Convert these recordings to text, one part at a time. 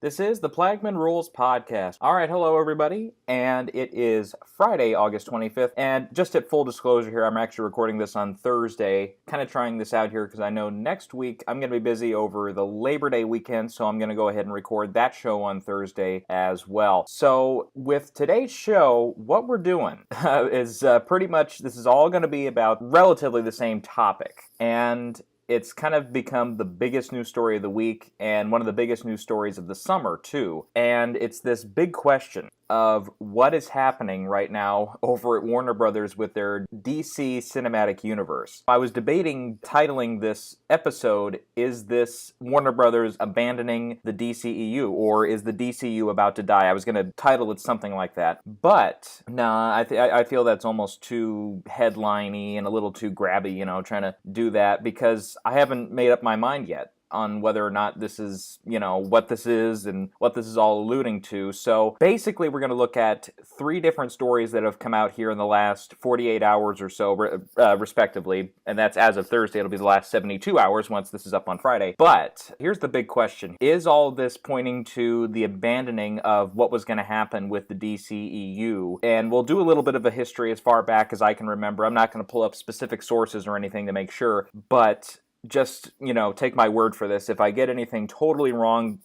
This is the Plagmanrules Podcast. All right, hello everybody, and it is Friday, August 25th, and just at full disclosure here, I'm actually recording this on Thursday, kind of trying this out here because I know next week I'm going to be busy over the Labor Day weekend, so I'm going to go ahead and record that show on Thursday as well. So with today's show, what we're doing is pretty much, this is all going to be about relatively the same topic, and it's kind of become the biggest news story of the week and one of the biggest news stories of the summer, too. And it's this big question of what is happening right now over at Warner Brothers with their DC Cinematic Universe. I was debating titling this episode, is this Warner Brothers abandoning the DCEU, or is the DCEU about to die? I was going to title it something like that. But, nah, I feel that's almost too headline-y and a little too grabby, trying to do that, because I haven't made up my mind yet on whether or not this is, what this is and what this is all alluding to. So basically we're going to look at three different stories that have come out here in the last 48 hours or so, respectively. And that's as of Thursday. It'll be the last 72 hours once this is up on Friday. But here's the big question. Is all this pointing to the abandoning of what was going to happen with the DCEU? And we'll do a little bit of a history as far back as I can remember. I'm not going to pull up specific sources or anything to make sure, but just, take my word for this. If I get anything totally wrong,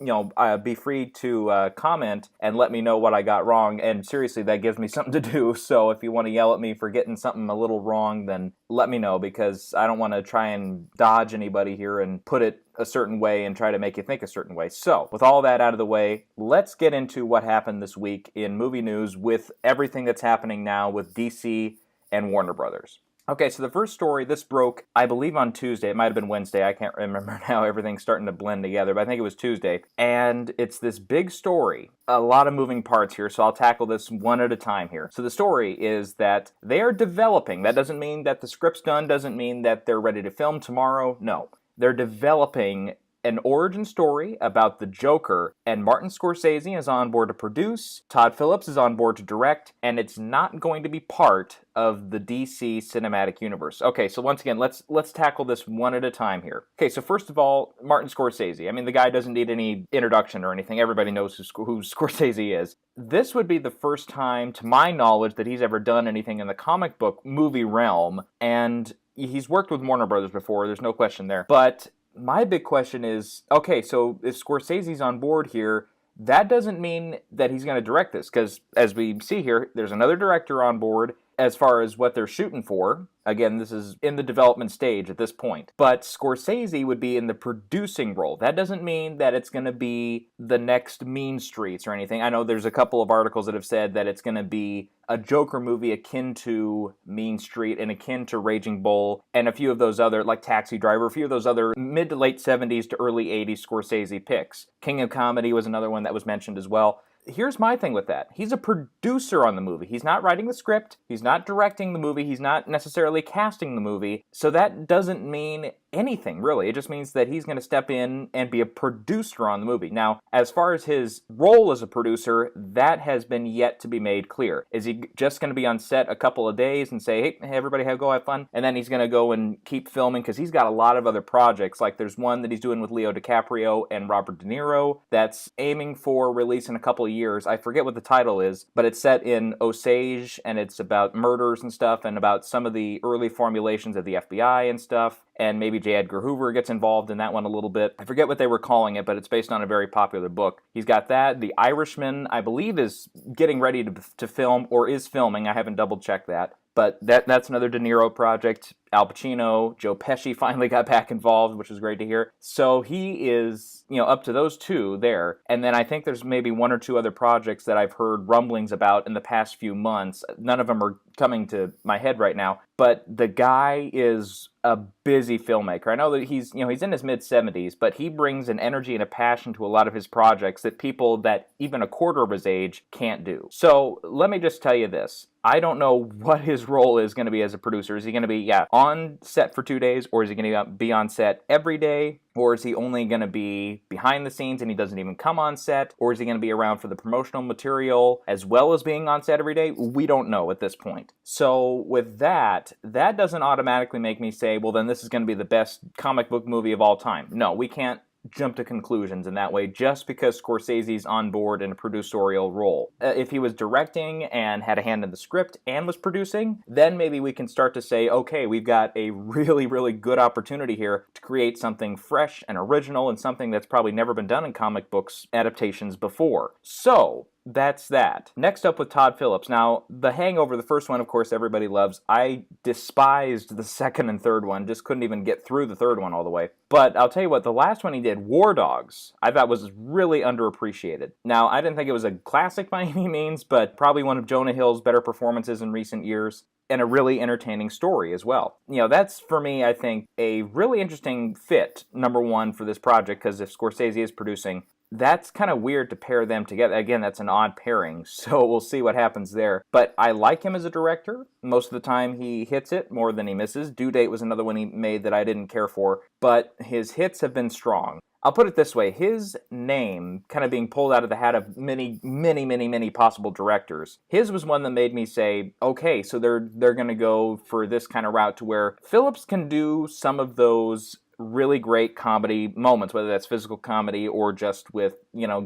be free to comment and let me know what I got wrong. And seriously, that gives me something to do. So if you want to yell at me for getting something a little wrong, then let me know, because I don't want to try and dodge anybody here and put it a certain way and try to make you think a certain way. So with all that out of the way, let's get into what happened this week in movie news with everything that's happening now with DC and Warner Brothers. Okay, so the first story, this broke, I believe on Tuesday. It might have been Wednesday. I can't remember now. Everything's starting to blend together, but I think it was Tuesday. And it's this big story. A lot of moving parts here, so I'll tackle this one at a time here. So the story is that they are developing. That doesn't mean that the script's done, doesn't mean that they're ready to film tomorrow. No, they're developing an origin story about the Joker, and Martin Scorsese is on board to produce, Todd Phillips is on board to direct, and it's not going to be part of the DC Cinematic Universe. Okay, so once again, let's tackle this one at a time here. Okay, so first of all, Martin Scorsese. I mean, the guy doesn't need any introduction or anything. Everybody knows who Scorsese is. This would be the first time, to my knowledge, that he's ever done anything in the comic book movie realm, and he's worked with Warner Brothers before, there's no question there. But my big question is, okay, so if Scorsese's on board here, that doesn't mean that he's going to direct this, because as we see here, there's another director on board as far as what they're shooting for. Again, this is in the development stage at this point. But Scorsese would be in the producing role. That doesn't mean that it's going to be the next Mean Streets or anything. I know there's a couple of articles that have said that it's going to be a Joker movie akin to Mean Street and akin to Raging Bull and a few of those other, like Taxi Driver, a few of those other mid to late 70s to early 80s Scorsese picks. King of Comedy was another one that was mentioned as well. Here's my thing with that. He's a producer on the movie. He's not writing the script. He's not directing the movie. He's not necessarily casting the movie. So that doesn't mean anything, really. It just means that he's going to step in and be a producer on the movie. Now, as far as his role as a producer, that has been yet to be made clear. Is he just going to be on set a couple of days and say, hey, everybody go have fun? And then he's going to go and keep filming, because he's got a lot of other projects. Like there's one that he's doing with Leo DiCaprio and Robert De Niro that's aiming for release in a couple of years. I forget what the title is, but it's set in Osage, and it's about murders and stuff, and about some of the early formulations of the FBI and stuff. And maybe J. Edgar Hoover gets involved in that one a little bit. I forget what they were calling it, but it's based on a very popular book. He's got that. The Irishman, I believe, is getting ready to film, or is filming. I haven't double-checked that. But that's another De Niro project. Al Pacino, Joe Pesci finally got back involved, which is great to hear. So he is, up to those two there. And then I think there's maybe one or two other projects that I've heard rumblings about in the past few months. None of them are coming to my head right now. But the guy is a busy filmmaker. I know that he's in his mid-70s, but he brings an energy and a passion to a lot of his projects that people that even a quarter of his age can't do. So let me just tell you this. I don't know what his role is going to be as a producer. Is he going to be, on set for 2 days, or is he going to be on set every day? Or is he only going to be behind the scenes and he doesn't even come on set? Or is he going to be around for the promotional material as well as being on set every day? We don't know at this point. So with that doesn't automatically make me say, well, then this is going to be the best comic book movie of all time. No, we can't jump to conclusions in that way just because Scorsese's on board in a producerial role. If he was directing and had a hand in the script and was producing, then maybe we can start to say, okay, we've got a really, really good opportunity here to create something fresh and original and something that's probably never been done in comic books adaptations before. So, that's that. Next up with Todd Phillips. Now, The Hangover, the first one, of course, everybody loves. I despised the second and third one. Just couldn't even get through the third one all the way. But I'll tell you what, the last one he did, War Dogs, I thought was really underappreciated. Now, I didn't think it was a classic by any means, but probably one of Jonah Hill's better performances in recent years. And a really entertaining story as well. You know, that's, for me, I think, a really interesting fit, number one, for this project, because if Scorsese is producing, that's kind of weird to pair them together. Again, that's an odd pairing, so we'll see what happens there. But I like him as a director. Most of the time he hits it more than he misses. Due Date was another one he made that I didn't care for, but his hits have been strong. I'll put it this way, his name kind of being pulled out of the hat of many possible directors. His was one that made me say, okay, so they're going to go for this kind of route to where Phillips can do some of those really great comedy moments, whether that's physical comedy or just with,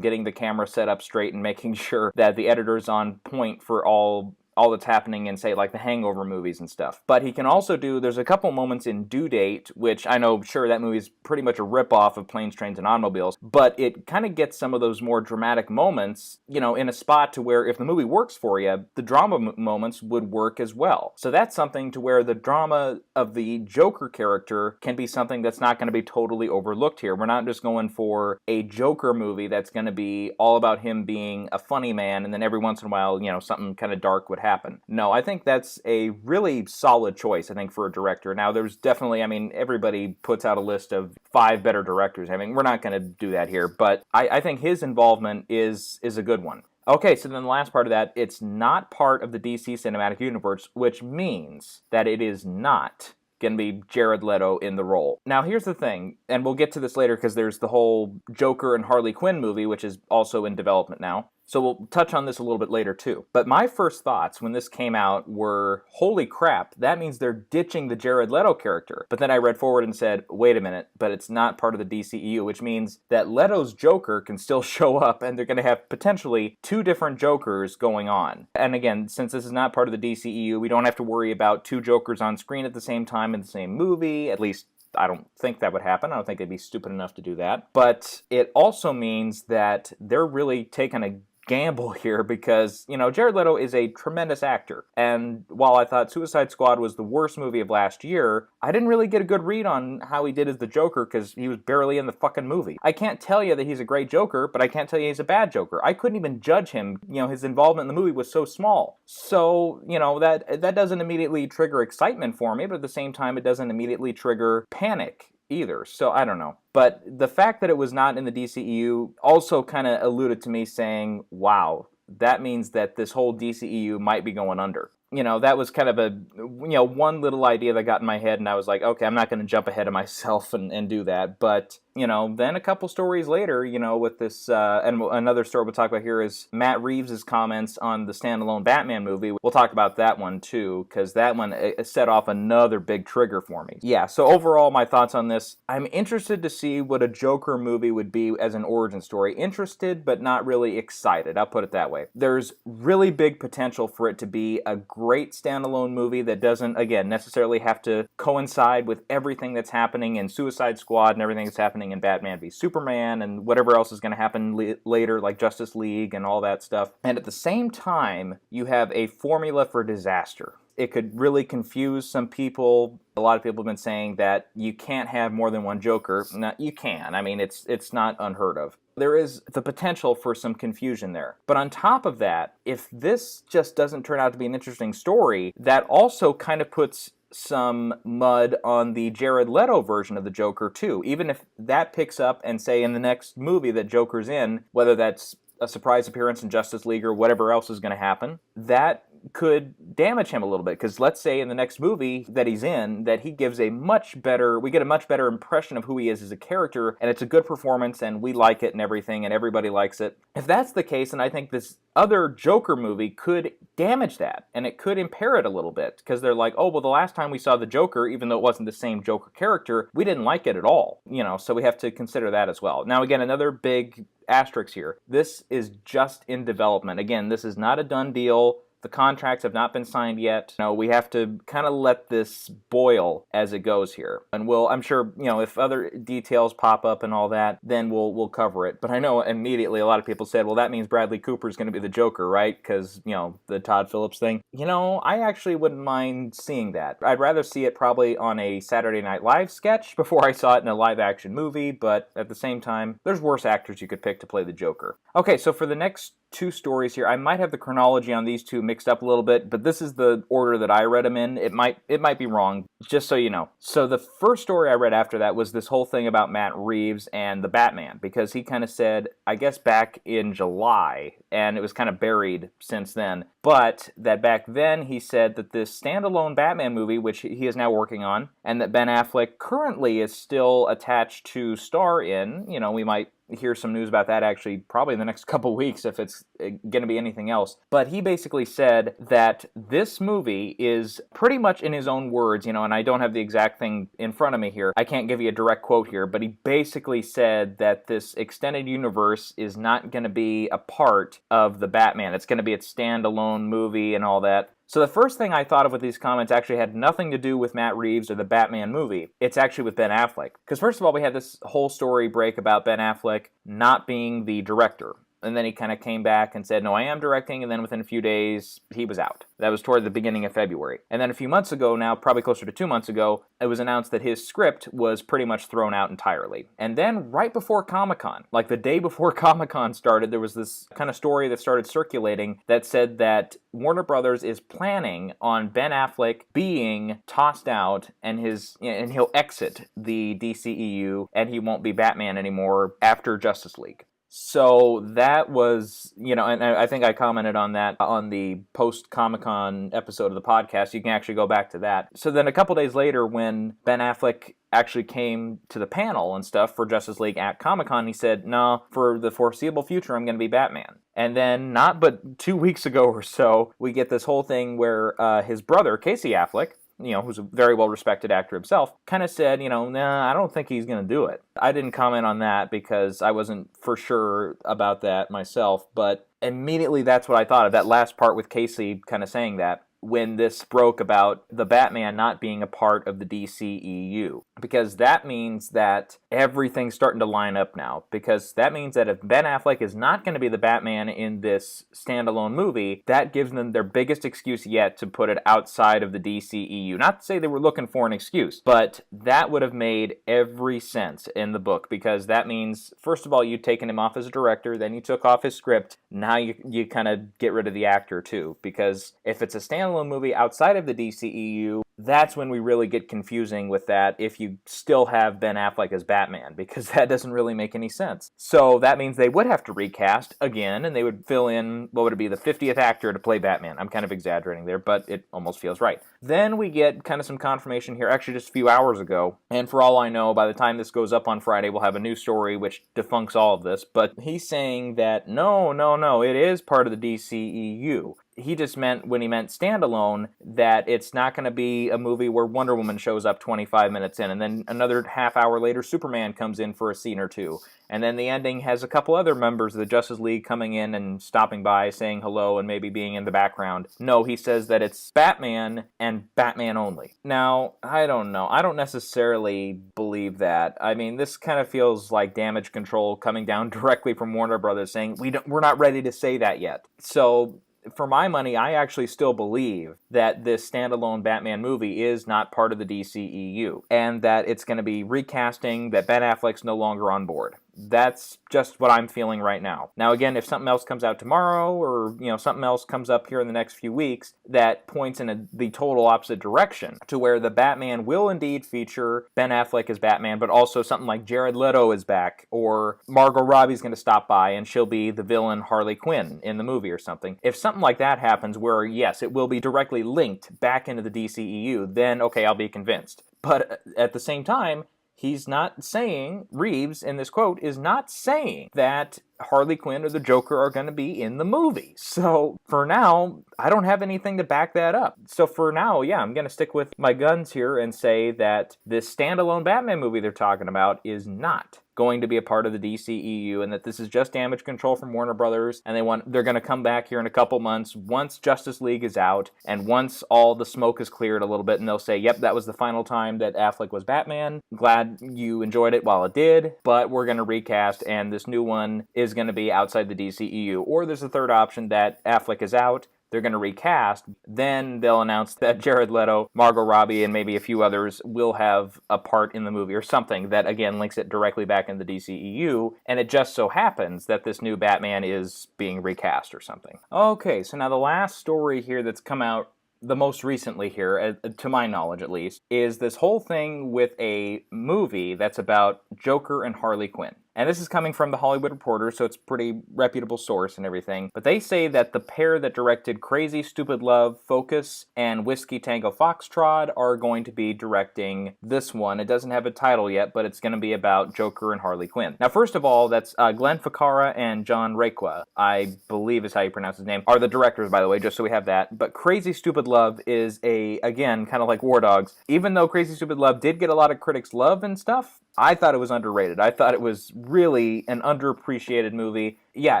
getting the camera set up straight and making sure that the editor's on point for all that's happening in, say, like the Hangover movies and stuff. But he can also there's a couple moments in Due Date, which I know, sure, that movie is pretty much a ripoff of Planes, Trains, and Automobiles, but it kind of gets some of those more dramatic moments, in a spot to where if the movie works for you, the drama moments would work as well. So that's something to where the drama of the Joker character can be something that's not going to be totally overlooked here. We're not just going for a Joker movie that's going to be all about him being a funny man, and then every once in a while, something kind of dark would happen. No, I think that's a really solid choice, I think, for a director. Now, there's definitely, everybody puts out a list of 5 better directors. We're not going to do that here, but I think his involvement is a good one. Okay, so then the last part of that, it's not part of the DC Cinematic Universe, which means that it is not going to be Jared Leto in the role. Now, here's the thing, and we'll get to this later because there's the whole Joker and Harley Quinn movie, which is also in development now. So we'll touch on this a little bit later too. But my first thoughts when this came out were, holy crap, that means they're ditching the Jared Leto character. But then I read forward and said, wait a minute, but it's not part of the DCEU, which means that Leto's Joker can still show up and they're going to have potentially 2 different Jokers going on. And again, since this is not part of the DCEU, we don't have to worry about 2 Jokers on screen at the same time in the same movie, at least I don't think that would happen. I don't think they'd be stupid enough to do that. But it also means that they're really taking a gamble here because, Jared Leto is a tremendous actor. And while I thought Suicide Squad was the worst movie of last year, I didn't really get a good read on how he did as the Joker because he was barely in the fucking movie. I can't tell you that he's a great Joker, but I can't tell you he's a bad Joker. I couldn't even judge him. His involvement in the movie was so small. So, that doesn't immediately trigger excitement for me, but at the same time, it doesn't immediately trigger panic either. So I don't know. But the fact that it was not in the DCEU also kind of alluded to me saying, wow, that means that this whole DCEU might be going under. That was kind of a, one little idea that got in my head, and I was like, okay, I'm not going to jump ahead of myself and do that. But, then a couple stories later, with this, and another story we'll talk about here is Matt Reeves' comments on the standalone Batman movie. We'll talk about that one, too, because that one set off another big trigger for me. Yeah, so overall, my thoughts on this, I'm interested to see what a Joker movie would be as an origin story. Interested, but not really excited. I'll put it that way. There's really big potential for it to be a great standalone movie that doesn't, again, necessarily have to coincide with everything that's happening in Suicide Squad and everything that's happening in Batman v Superman and whatever else is going to happen later, like Justice League and all that stuff. And at the same time, you have a formula for disaster. It could really confuse some people. A lot of people have been saying that you can't have more than one Joker. No, you can. It's not unheard of. There is the potential for some confusion there. But on top of that, if this just doesn't turn out to be an interesting story, that also kind of puts some mud on the Jared Leto version of the Joker too. Even if that picks up and say in the next movie that Joker's in, whether that's a surprise appearance in Justice League or whatever else is going to happen, that could damage him a little bit. Because let's say in the next movie that he's in, that he gives we get a much better impression of who he is as a character, and it's a good performance, and we like it and everything, and everybody likes it. If that's the case, and I think this other Joker movie could damage that, and it could impair it a little bit, because they're like, oh, well, the last time we saw the Joker, even though it wasn't the same Joker character, we didn't like it at all, so we have to consider that as well. Now, again, another big asterisk here. This is just in development. Again, this is not a done deal. The contracts have not been signed yet. We have to kind of let this boil as it goes here. And I'm sure, if other details pop up and all that, then we'll cover it. But I know immediately a lot of people said, well, that means Bradley Cooper's going to be the Joker, right? Because, the Todd Phillips thing. I actually wouldn't mind seeing that. I'd rather see it probably on a Saturday Night Live sketch before I saw it in a live-action movie. But at the same time, there's worse actors you could pick to play the Joker. Okay, so for the next two stories here, I might have the chronology on these two mixed up a little bit, but this is the order that I read them in. It might be wrong, just so you know. So the first story I read after that was this whole thing about Matt Reeves and the Batman, because he kind of said, I guess back in July, and it was kind of buried since then, but that back then he said that this standalone Batman movie, which he is now working on, and that Ben Affleck currently is still attached to star in, we might hear some news about that actually probably in the next couple weeks if it's going to be anything else. But he basically said that this movie is pretty much in his own words, and I don't have the exact thing in front of me here. I can't give you a direct quote here, but he basically said that this extended universe is not going to be a part of the Batman. It's going to be its standalone movie and all that. So the first thing I thought of with these comments actually had nothing to do with Matt Reeves or the Batman movie. It's actually with Ben Affleck. Because first of all, we had this whole story break about Ben Affleck not being the director. And then he kind of came back and said, no, I am directing. And then within a few days, he was out. That was toward the beginning of February. And then a few months ago now, probably closer to 2 months ago, it was announced that his script was pretty much thrown out entirely. And then right before Comic-Con, like the day before Comic-Con started, there was this kind of story that started circulating that said that Warner Brothers is planning on Ben Affleck being tossed out and he'll exit the DCEU and he won't be Batman anymore after Justice League. So that was, and I think I commented on that on the post-Comic-Con episode of the podcast. You can actually go back to that. So then a couple days later, when Ben Affleck actually came to the panel and stuff for Justice League at Comic-Con, he said, no, for the foreseeable future, I'm going to be Batman. And then not but 2 weeks ago or so, we get this whole thing where his brother, Casey Affleck, who's a very well-respected actor himself, kind of said, nah, I don't think he's going to do it. I didn't comment on that because I wasn't for sure about that myself, but immediately that's what I thought of, that last part with Casey kind of saying that, when this broke about the Batman not being a part of the DCEU. Because that means that everything's starting to line up now. Because that means that if Ben Affleck is not going to be the Batman in this standalone movie, that gives them their biggest excuse yet to put it outside of the DCEU. Not to say they were looking for an excuse, but that would have made every sense in the book. Because that means, first of all, you'd taken him off as a director, then you took off his script, now you kind of get rid of the actor too. Because if it's a standalone movie outside of the DCEU, that's when we really get confusing with that if you still have Ben Affleck as Batman, because that doesn't really make any sense. So that means they would have to recast again, and they would fill in, what would it be, the 50th actor to play Batman. I'm kind of exaggerating there, but it almost feels right. Then we get kind of some confirmation here, actually just a few hours ago, and for all I know, by the time this goes up on Friday, we'll have a new story which defunks all of this, but he's saying that no, it is part of the DCEU. He just meant, when he meant standalone, that it's not going to be a movie where Wonder Woman shows up 25 minutes in, and then another half hour later Superman comes in for a scene or two. And then the ending has a couple other members of the Justice League coming in and stopping by, saying hello, and maybe being in the background. No, he says that it's Batman and Batman only. Now, I don't know. I don't necessarily believe that. I mean, this kind of feels like damage control coming down directly from Warner Brothers saying, we're not ready to say that yet. So for my money, I actually still believe that this standalone Batman movie is not part of the DCEU, and that it's going to be recasting, that Ben Affleck's no longer on board. That's just what I'm feeling right now. Now, again, if something else comes out tomorrow, or something else comes up here in the next few weeks that points in the total opposite direction, to where the Batman will indeed feature Ben Affleck as Batman, but also something like Jared Leto is back, or Margot Robbie's going to stop by and she'll be the villain Harley Quinn in the movie or something. If something like that happens, where yes, it will be directly linked back into the DCEU, then okay, I'll be convinced. But at the same time, he's not saying, Reeves in this quote is not saying that Harley Quinn or the Joker are going to be in the movie. So for now, I don't have anything to back that up. So for now, yeah, I'm going to stick with my guns here and say that this standalone Batman movie they're talking about is not going to be a part of the DCEU, and that this is just damage control from Warner Brothers, and they're going to come back here in a couple months once Justice League is out and once all the smoke is cleared a little bit, and they'll say, yep, that was the final time that Affleck was Batman. Glad you enjoyed it while it did, but we're going to recast, and this new one is going to be outside the DCEU. Or there's a third option that Affleck is out, they're going to recast, then they'll announce that Jared Leto, Margot Robbie, and maybe a few others will have a part in the movie or something that, again, links it directly back in the DCEU, and it just so happens that this new Batman is being recast or something. Okay, so now the last story here that's come out the most recently here, to my knowledge at least, is this whole thing with a movie that's about Joker and Harley Quinn. And this is coming from The Hollywood Reporter, so it's a pretty reputable source and everything. But they say that the pair that directed Crazy Stupid Love, Focus, and Whiskey Tango Foxtrot are going to be directing this one. It doesn't have a title yet, but it's going to be about Joker and Harley Quinn. Now, first of all, that's Glenn Ficarra and John Requa, I believe is how you pronounce his name, are the directors, by the way, just so we have that. But Crazy Stupid Love is again, kind of like War Dogs. Even though Crazy Stupid Love did get a lot of critics' love and stuff, I thought it was underrated. I thought it was really an underappreciated movie. Yeah,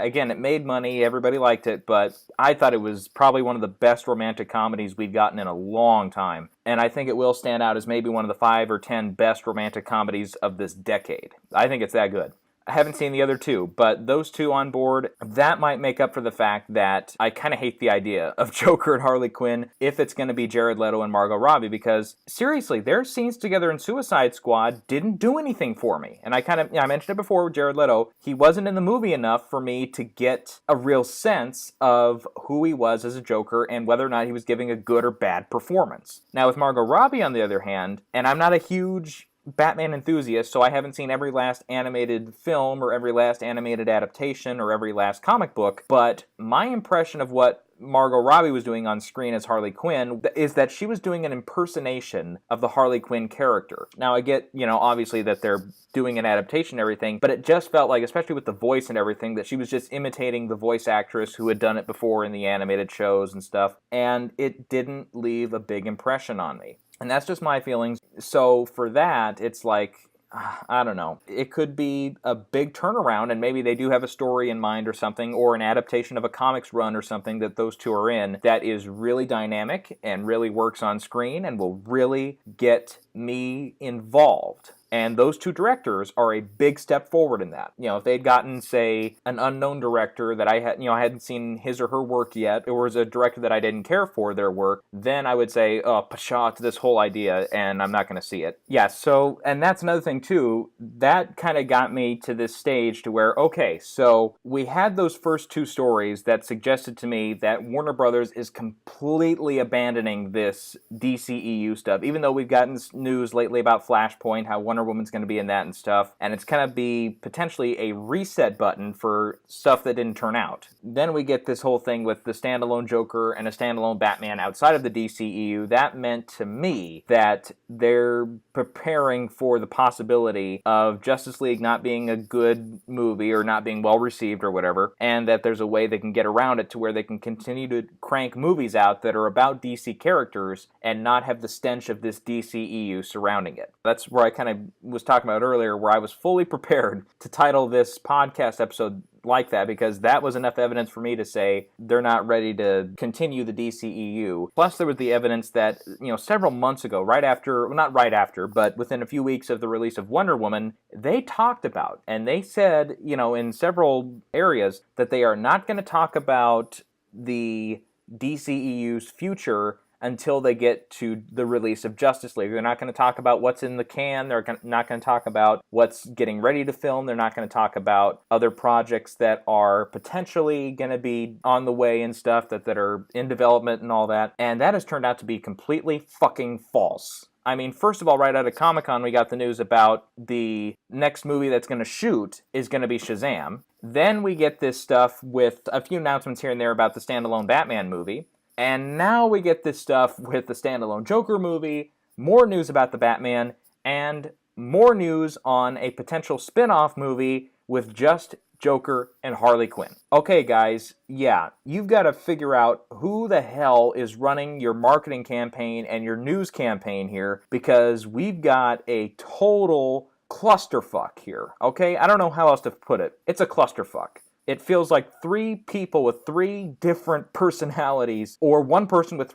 again, it made money, everybody liked it, but I thought it was probably one of the best romantic comedies we'd gotten in a long time. And I think it will stand out as maybe one of the 5 or 10 best romantic comedies of this decade. I think it's that good. I haven't seen the other two, but those two on board, that might make up for the fact that I kind of hate the idea of Joker and Harley Quinn if it's going to be Jared Leto and Margot Robbie, because seriously, their scenes together in Suicide Squad didn't do anything for me. And I mentioned it before with Jared Leto, he wasn't in the movie enough for me to get a real sense of who he was as a Joker and whether or not he was giving a good or bad performance. Now with Margot Robbie, on the other hand, and I'm not a huge Batman enthusiast, so I haven't seen every last animated film or every last animated adaptation or every last comic book, but my impression of what Margot Robbie was doing on screen as Harley Quinn is that she was doing an impersonation of the Harley Quinn character. Now I get, obviously that they're doing an adaptation and everything, but it just felt like, especially with the voice and everything, that she was just imitating the voice actress who had done it before in the animated shows and stuff, and it didn't leave a big impression on me. And that's just my feelings. So for that, it's like, I don't know. It could be a big turnaround, and maybe they do have a story in mind or something, or an adaptation of a comics run or something that those two are in that is really dynamic and really works on screen and will really get me involved. And those two directors are a big step forward in that. If they'd gotten, say, an unknown director that I hadn't seen his or her work yet, or was a director that I didn't care for their work, then I would say, oh, pshaw to this whole idea, and I'm not going to see it. Yeah, so, and that's another thing too, that kind of got me to this stage to where, okay, so we had those first two stories that suggested to me that Warner Brothers is completely abandoning this DCEU stuff, even though we've gotten news lately about Flashpoint, how Wonder Woman's going to be in that and stuff, and it's going to be potentially a reset button for stuff that didn't turn out. Then we get this whole thing with the standalone Joker and a standalone Batman outside of the DCEU. That meant to me that they're preparing for the possibility of Justice League not being a good movie or not being well received or whatever, and that there's a way they can get around it to where they can continue to crank movies out that are about DC characters and not have the stench of this DCEU surrounding it. That's where I kind of was talking about earlier, where I was fully prepared to title this podcast episode like that, because that was enough evidence for me to say they're not ready to continue the DCEU. Plus there was the evidence that, several months ago, not right after, but within a few weeks of the release of Wonder Woman, they talked about, and they said, in several areas, that they are not going to talk about the DCEU's future until they get to the release of Justice League. They're not going to talk about what's in the can. They're not going to talk about what's getting ready to film. They're not going to talk about other projects that are potentially going to be on the way and stuff that are in development and all that. And that has turned out to be completely fucking false. I mean, first of all, right out of Comic-Con, we got the news about the next movie that's going to shoot is going to be Shazam. Then we get this stuff with a few announcements here and there about the standalone Batman movie. And now we get this stuff with the standalone Joker movie, more news about the Batman, and more news on a potential spin-off movie with just Joker and Harley Quinn. Okay, guys, yeah, you've got to figure out who the hell is running your marketing campaign and your news campaign here, because we've got a total clusterfuck here, okay? I don't know how else to put it. It's a clusterfuck. It feels like three people with three different personalities, or one person with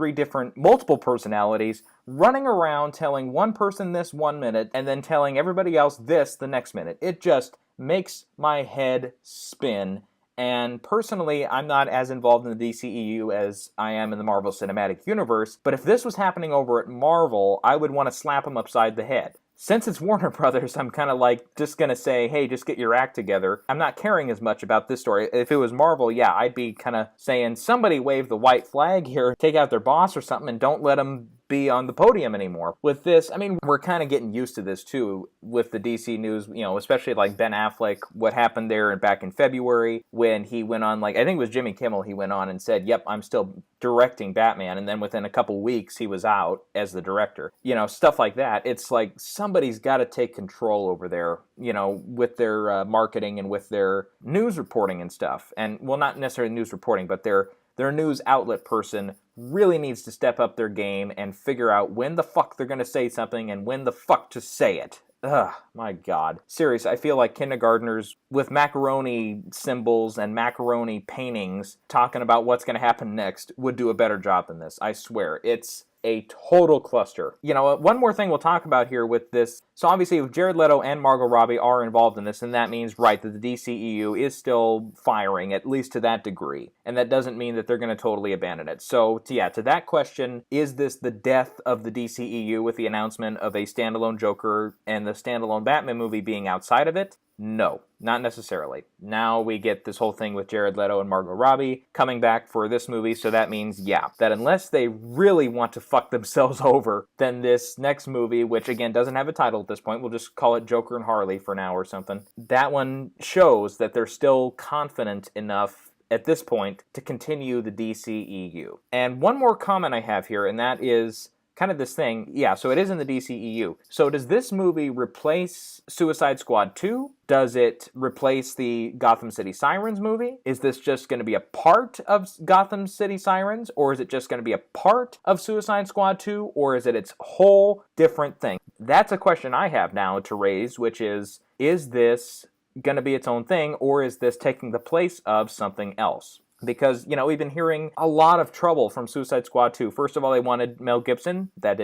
multiple personalities, running around telling one person this 1 minute and then telling everybody else this the next minute. It just makes my head spin. And personally, I'm not as involved in the DCEU as I am in the Marvel Cinematic Universe, but if this was happening over at Marvel, I would want to slap them upside the head. Since it's Warner Brothers, I'm kind of like just going to say, hey, just get your act together. I'm not caring as much about this story. If it was Marvel, yeah, I'd be kind of saying, somebody wave the white flag here, take out their boss or something, and don't let them be on the podium anymore. With this, I mean, we're kind of getting used to this too with the DC news, you know, especially like Ben Affleck, what happened there back in February when he went on, like, I think it was Jimmy Kimmel, he went on and said, yep, I'm still directing Batman, and then within a couple weeks he was out as the director. You know, stuff like that. It's like somebody's got to take control over there, you know, with their marketing and with their news reporting and stuff. And, well, not necessarily news reporting, but their news outlet person really needs to step up their game and figure out when the fuck they're going to say something and when the fuck to say it. Ugh, my God. Seriously, I feel like kindergartners with macaroni symbols and macaroni paintings talking about what's going to happen next would do a better job than this. I swear. It's a total cluster. You know, one more thing we'll talk about here with this. So obviously, if Jared Leto and Margot Robbie are involved in this, and that means, right, that the DCEU is still firing, at least to that degree. And that doesn't mean that they're going to totally abandon it. So, yeah, to that question, is this the death of the DCEU with the announcement of a standalone Joker and the standalone Batman movie being outside of it? No, not necessarily. Now we get this whole thing with Jared Leto and Margot Robbie coming back for this movie, so that means, yeah, that unless they really want to fuck themselves over, then this next movie, which again doesn't have a title at this point, we'll just call it Joker and Harley for now or something, that one shows that they're still confident enough at this point to continue the DCEU. And one more comment I have here, and that is kind of this thing, yeah, so it is in the DCEU. So does this movie replace Suicide Squad 2? Does it replace the Gotham City Sirens movie? Is this just going to be a part of Gotham City Sirens? Or is it just going to be a part of Suicide Squad 2? Or is it its whole different thing? That's a question I have now to raise, which is this going to be its own thing? Or is this taking the place of something else? Because, you know, we've been hearing a lot of trouble from Suicide Squad 2. First of all, they wanted Mel Gibson. That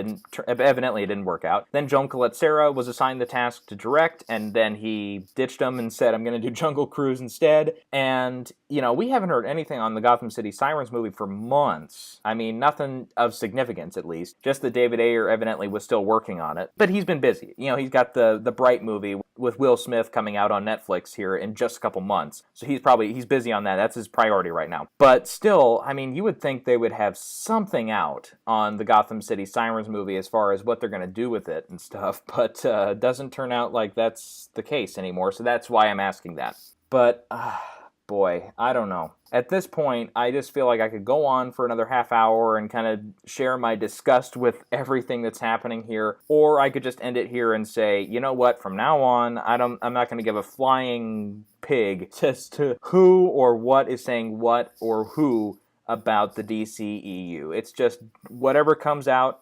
evidently it didn't work out. Then Joan Collette-Serra was assigned the task to direct, and then he ditched him and said, I'm going to do Jungle Cruise instead. And, you know, we haven't heard anything on the Gotham City Sirens movie for months. I mean, nothing of significance, at least. Just that David Ayer evidently was still working on it. But he's been busy. You know, he's got the Bright movie with Will Smith coming out on Netflix here in just a couple months. So he's busy on that. That's his priority right now. But still, I mean, you would think they would have something out on the Gotham City Sirens movie as far as what they're going to do with it and stuff. But it doesn't turn out like that's the case anymore. So that's why I'm asking that. But, boy, I don't know. At this point, I just feel like I could go on for another half hour and kind of share my disgust with everything that's happening here, or I could just end it here and say, you know what, from now on, I'm not going to give a flying pig as to who or what is saying what or who about the DCEU. It's just whatever comes out,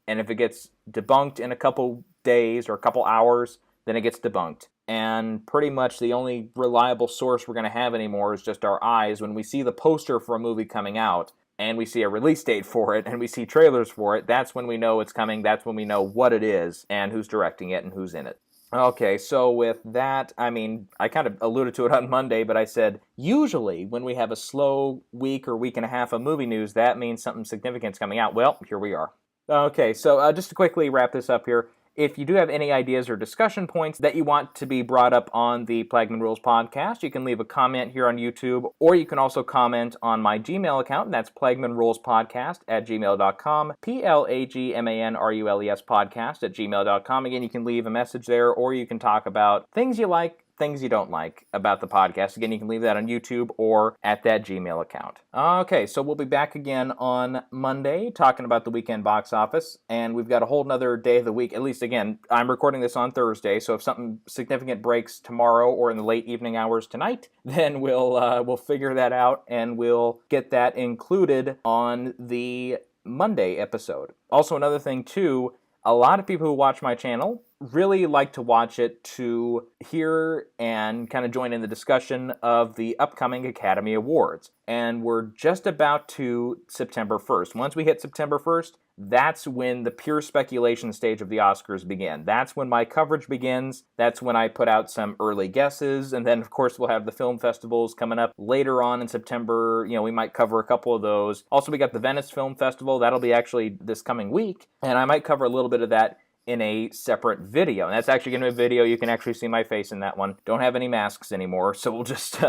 and if it gets debunked in a couple days or a couple hours, then it gets debunked. And pretty much the only reliable source we're going to have anymore is just our eyes. When we see the poster for a movie coming out, and we see a release date for it, and we see trailers for it, that's when we know it's coming, that's when we know what it is, and who's directing it, and who's in it. Okay, so with that, I mean, I kind of alluded to it on Monday, but I said, usually when we have a slow week or week and a half of movie news, that means something significant's coming out. Well, here we are. Okay, so just to quickly wrap this up here, if you do have any ideas or discussion points that you want to be brought up on the Plagmanrules Podcast, you can leave a comment here on YouTube, or you can also comment on my Gmail account, and that's plagmanrulespodcast@gmail.com, plagmanrules podcast@gmail.com. Again, you can leave a message there, or you can talk about things you like, things you don't like about the podcast. Again, you can leave that on YouTube or at that Gmail account. Okay, so we'll be back again on Monday talking about the weekend box office, and we've got a whole nother day of the week. At least, again, I'm recording this on Thursday, so if something significant breaks tomorrow or in the late evening hours tonight, then we'll figure that out, and we'll get that included on the Monday episode. Also, another thing, too, a lot of people who watch my channel really like to watch it to hear and kind of join in the discussion of the upcoming Academy Awards. And we're just about to September 1st. Once we hit September 1st, that's when the pure speculation stage of the Oscars begin. That's when my coverage begins. That's when I put out some early guesses. And then, of course, we'll have the film festivals coming up later on in September. We might cover a couple of those. Also, we got the Venice Film Festival. That'll be actually this coming week. And I might cover a little bit of that in a separate video. And that's actually going to be a video. You can actually see my face in that one. Don't have any masks anymore, so we'll just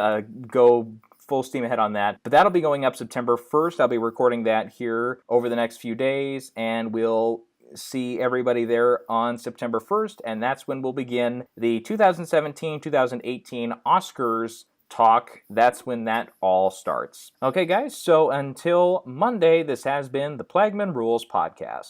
go full steam ahead on that. But that'll be going up September 1st. I'll be recording that here over the next few days, and we'll see everybody there on September 1st, and that's when we'll begin the 2017-2018 Oscars talk. That's when that all starts. Okay, guys, so until Monday, this has been the Plagmanrules Podcast.